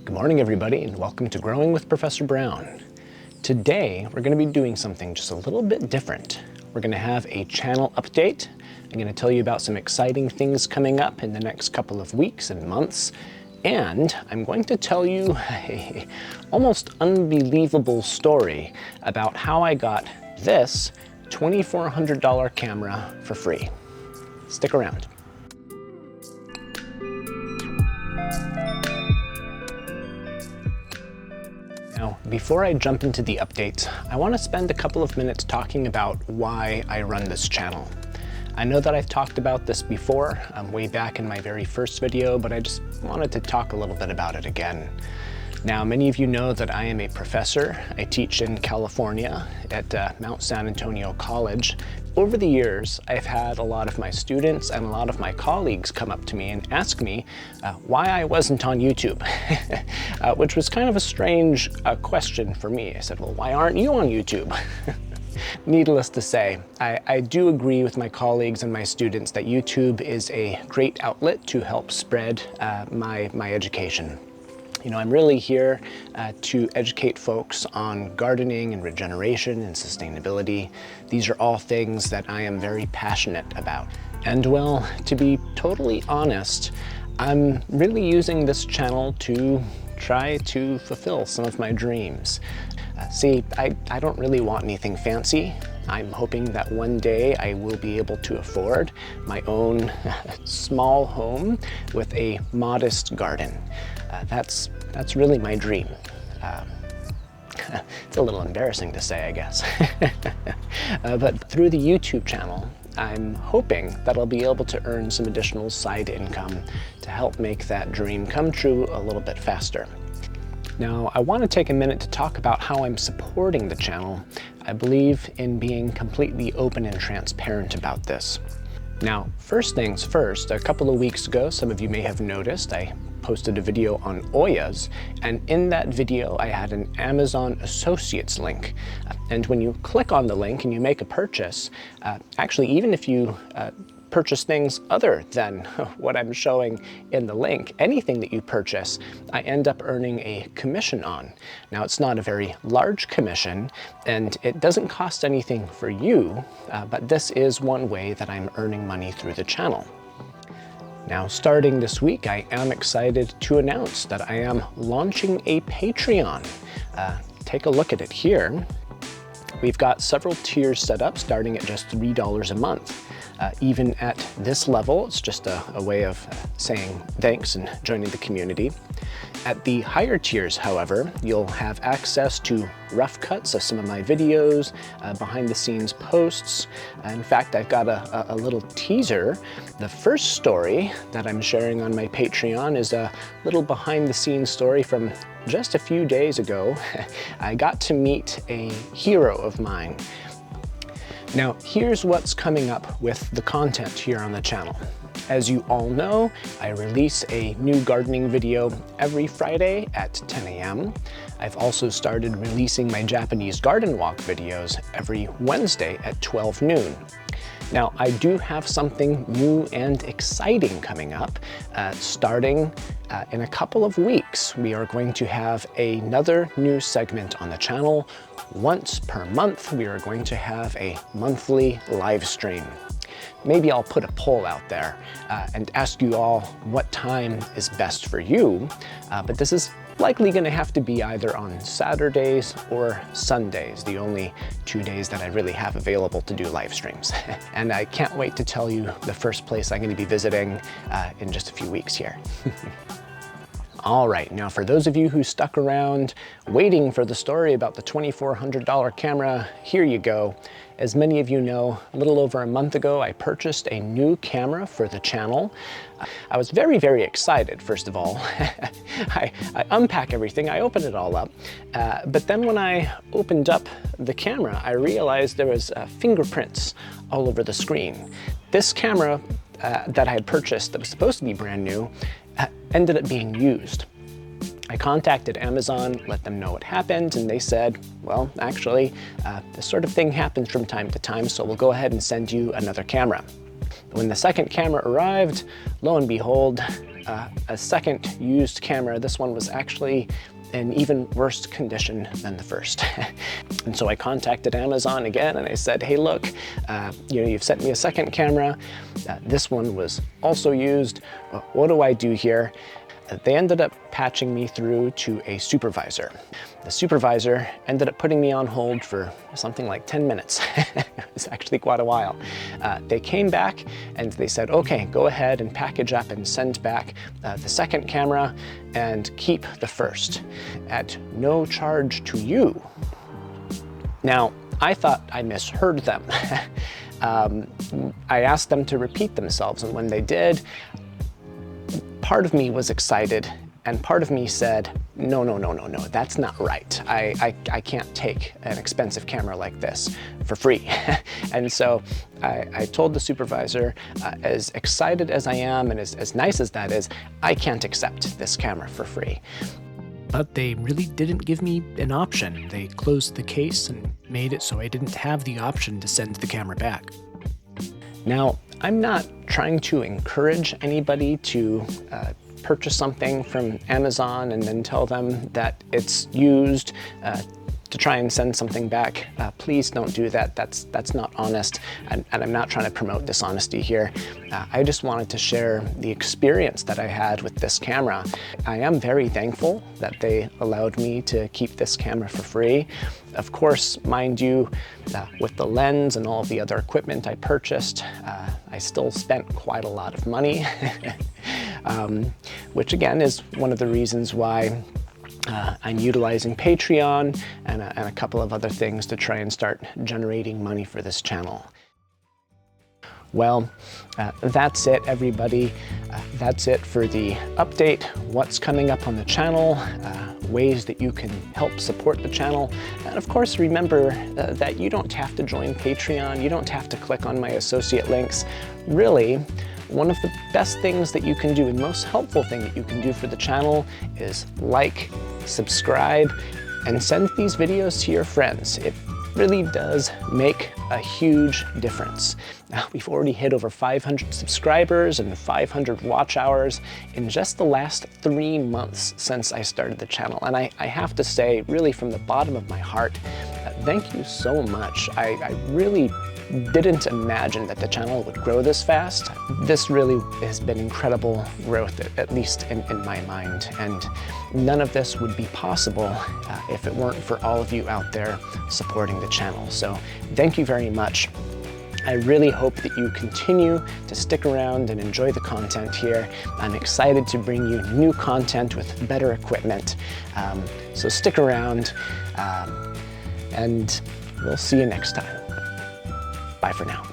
Good morning, everybody, and welcome to Growing with Professor Brown. Today, we're going to be doing something just a little bit different. We're going to have a channel update. I'm going to tell you about some exciting things coming up in the next couple of weeks and months. And I'm going to tell you a almost unbelievable story about how I got this $2,400 camera for free. Stick around. Now, before I jump into the updates, I want to spend a couple of minutes talking about why I run this channel. I know that I've talked about this before, way back in my very first video, but I just wanted to talk a little bit about it again. Now, many of you know that I am a professor. I teach in California at Mount San Antonio College. Over the years, I've had a lot of my students and a lot of my colleagues come up to me and ask me why I wasn't on YouTube, which was kind of a strange question for me. I said, well, why aren't you on YouTube? Needless to say, I do agree with my colleagues and my students that YouTube is a great outlet to help spread my education. You know, I'm really here to educate folks on gardening and regeneration and sustainability. These are all things that I am very passionate about. And well, to be totally honest, I'm really using this channel to try to fulfill some of my dreams. See, I don't really want anything fancy. I'm hoping that one day I will be able to afford my own small home with a modest garden. That's really my dream. It's a little embarrassing to say, I guess. But through the YouTube channel, I'm hoping that I'll be able to earn some additional side income to help make that dream come true a little bit faster. Now, I want to take a minute to talk about how I'm supporting the channel. I believe in being completely open and transparent about this. Now, first things first, a couple of weeks ago, some of you may have noticed, I posted a video on Oyas, and in that video I had an Amazon Associates link. And when you click on the link and you make a purchase, actually even if you purchase things other than what I'm showing in the link, anything that you purchase, I end up earning a commission on. Now, it's not a very large commission and it doesn't cost anything for you, but this is one way that I'm earning money through the channel. Now, starting this week, I am excited to announce that I am launching a Patreon. Take a look at it here. We've got several tiers set up starting at just $3 a month. Even at this level, it's just a way of saying thanks and joining the community. At the higher tiers, however, you'll have access to rough cuts of some of my videos, behind the scenes posts. In fact, I've got a little teaser. The first story that I'm sharing on my Patreon is a little behind the scenes story from just a few days ago. I got to meet a hero of mine. Now, here's what's coming up with the content here on the channel. As you all know, I release a new gardening video every Friday at 10 a.m. I've also started releasing my Japanese garden walk videos every Wednesday at 12 noon. Now, I do have something new and exciting coming up. Starting in a couple of weeks, we are going to have another new segment on the channel. Once per month, we are going to have a monthly live stream. Maybe I'll put a poll out there and ask you all what time is best for you, but this is likely going to have to be either on Saturdays or Sundays, the only 2 days that I really have available to do live streams. And I can't wait to tell you the first place I'm going to be visiting in just a few weeks here. All right, now for those of you who stuck around waiting for the story about the $2,400 camera, here you go. As many of you know, a little over a month ago, I purchased a new camera for the channel. I was very, very excited, first of all. I unpack everything, I open it all up, but then when I opened up the camera, I realized there was fingerprints all over the screen. This camera that I had purchased that was supposed to be brand new ended up being used. I contacted Amazon, let them know what happened, and they said, well, actually, this sort of thing happens from time to time, so we'll go ahead and send you another camera. When the second camera arrived, lo and behold, a second used camera. This one was actually in even worse condition than the first. And so I contacted Amazon again and I said, hey, look, you've sent me a second camera. This one was also used. What do I do here? They ended up patching me through to a supervisor. The supervisor ended up putting me on hold for something like 10 minutes. It was actually quite a while. They came back and they said, okay, go ahead and package up and send back the second camera and keep the first at no charge to you. Now, I thought I misheard them. I asked them to repeat themselves, and when they did, part of me was excited and part of me said, no, that's not right. I can't take an expensive camera like this for free. And so I told the supervisor, as excited as I am and as nice as that is, I can't accept this camera for free. But they really didn't give me an option. They closed the case and made it so I didn't have the option to send the camera back. Now, I'm not trying to encourage anybody to purchase something from Amazon and then tell them that it's used to try and send something back. Please don't do that. That's not honest, and I'm not trying to promote dishonesty here. I just wanted to share the experience that I had with this camera. I am very thankful that they allowed me to keep this camera for free. Of course, mind you, with the lens and all of the other equipment I purchased, I still spent quite a lot of money, which again is one of the reasons why I'm utilizing Patreon and a couple of other things to try and start generating money for this channel. Well, that's it, everybody. That's it for the update, what's coming up on the channel, ways that you can help support the channel. And of course, remember that you don't have to join Patreon. You don't have to click on my associate links. Really, one of the best things that you can do and most helpful thing that you can do for the channel is like, subscribe, and send these videos to your friends. It really does make a huge difference. Now, we've already hit over 500 subscribers and 500 watch hours in just the last 3 months since I started the channel. And I have to say, really from the bottom of my heart, thank you so much. I really didn't imagine that the channel would grow this fast. This really has been incredible growth, at least in my mind. And none of this would be possible if it weren't for all of you out there supporting the channel. So thank you very much. I really hope that you continue to stick around and enjoy the content here. I'm excited to bring you new content with better equipment. So stick around and we'll see you next time. Bye for now.